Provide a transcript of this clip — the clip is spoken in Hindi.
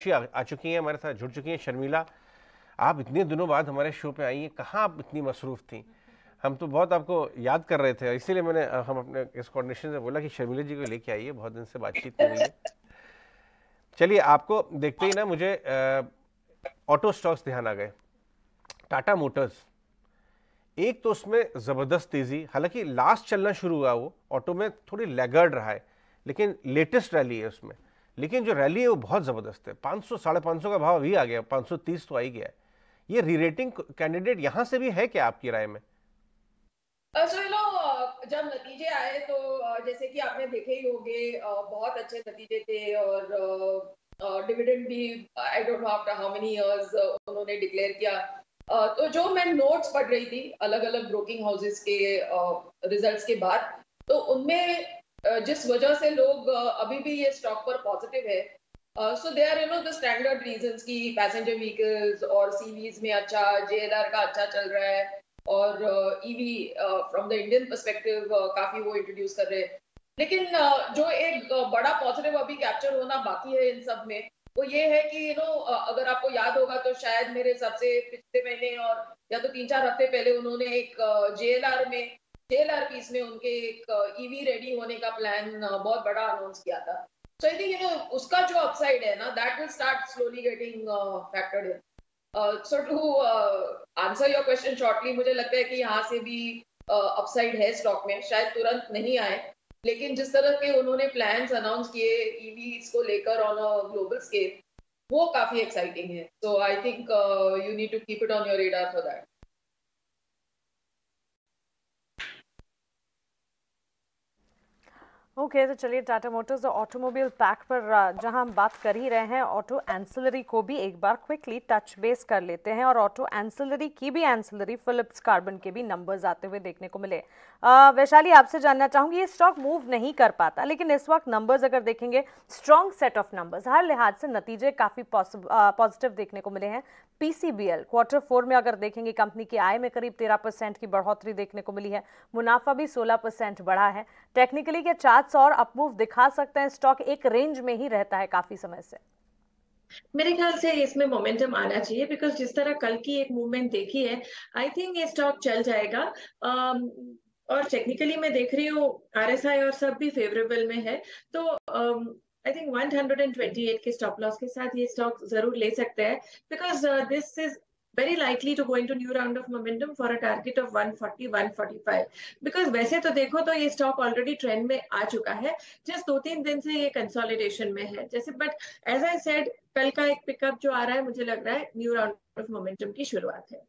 आ चुकी हैं, हमारे साथ जुड़ चुकी हैं। शर्मिला, आप इतने दिनों बाद हमारे शो पे आई हैं, कहाँ आप इतनी मसरूफ़ थी? हम तो बहुत आपको याद कर रहे थे, इसीलिए मैंने हम अपने इस कोऑर्डिनेशन से बोला कि शर्मिला जी को लेके आइए, बहुत दिन से बातचीत नहीं हुई है। चलिए, आपको देखते ही ना मुझे ऑटो स्टॉक्स ध्यान आ गए। टाटा मोटर्स, एक तो उसमें ज़बरदस्त तेज़ी, हालांकि लास्ट चलना शुरू हुआ वो ऑटो में थोड़ी लैगर्ड रहा है, लेकिन लेटेस्ट रैली है उसमें। लेकिन जो रैली है वो बहुत ज़बरदस्त है, 500 550 का भाव अभी आ गया, 530 तो आ ही गया है। ये री रेटिंग कैंडिडेट यहाँ से भी है क्या आपकी राय में? सो जब नतीजे आए तो जैसे कि आपने देखे ही होंगे, बहुत अच्छे नतीजे थे और डिविडेंड भी I don't know after how many years उन्होंने डिक्लेयर किया। तो जो मैं नोट्स पढ़ रही थी अलग अलग ब्रोकिंग हाउसेस के रिजल्ट्स के बाद, तो उनमें जिस वजह से लोग अभी भी ये स्टॉक पर पॉजिटिव है, so they are the standard reasons की पैसेंजर व्हीकल्स और सीवीज में अच्छा, जेएलआर का अच्छा चल रहा है, और EV from the Indian perspective काफी वो इंट्रोड्यूस कर रहे हैं। लेकिन जो एक बड़ा पॉजिटिव अभी कैप्चर होना बाकी है इन सब में, वो ये है कि अगर आपको याद होगा तो शायद मेरे हिसाब से पिछले महीने और या तो 3-4 हफ्ते पहले उन्होंने एक जेएलआर पीस में उनके एक ईवी रेडी होने का प्लान बहुत बड़ा अनाउंस किया था। सो आई थिंक उसका जो अपसाइड है ना, that will start slowly getting factored in. So to answer your question shortly, मुझे लगता है कि यहाँ से भी अपसाइड है स्टॉक में, शायद तुरंत नहीं आए, लेकिन जिस तरह के उन्होंने प्लान्स अनाउंस किए ईवीज को लेकर ऑन अ ग्लोबल स्केल, वो काफी एक्साइटिंग है। So I think you need to keep it on your radar for that. Okay तो चलिए टाटा मोटर्स और ऑटोमोबाइल पैक पर जहां हम बात कर ही रहे हैं, ऑटो एंसिलरी को भी एक बार क्विकली टच बेस कर लेते हैं। और ऑटो एंसिलरी की भी एंसिलरी फिलिप्स कार्बन के भी नंबर्स आते हुए देखने को मिले। वैशाली, आपसे जानना चाहूंगी, ये स्टॉक मूव नहीं कर पाता, लेकिन इस वक्त नंबर्स अगर देखेंगे, स्ट्रॉन्ग सेट ऑफ नंबर्स, हर लिहाज से नतीजे काफी पॉजिटिव देखने को मिले हैं। पीसीबीएल Q4 में अगर देखेंगे, कंपनी की आय में करीब 13% की बढ़ोतरी देखने को मिली है, मुनाफा भी 16% बढ़ा है। टेक्निकली के चार्ट्स और अपमूव दिखा सकते हैं, स्टॉक एक रेंज में ही रहता है काफी समय से। मेरे ख्याल से इसमें मोमेंटम आना चाहिए, बिकॉज जिस तरह कल की एक मूवमेंट देखी है, आई थिंक ये स्टॉक चल जाएगा। और टेक्निकली मैं देख रही हूँ आरएसआई और सब भी फेवरेबल में है, तो आई थिंक 128 के स्टॉप लॉस के साथ ये स्टॉक जरूर ले सकते हैं, because this is very likely to go into new round of momentum for a target of 140 145, because वैसे तो देखो तो ये स्टॉक ऑलरेडी ट्रेंड में आ चुका है, जस्ट 2-3 दिन से ये कंसोलिडेशन में है जैसे। बट एज आई सेड, कल का एक पिकअप जो आ रहा है, मुझे लग रहा है न्यू राउंड ऑफ मोमेंटम की शुरुआत है।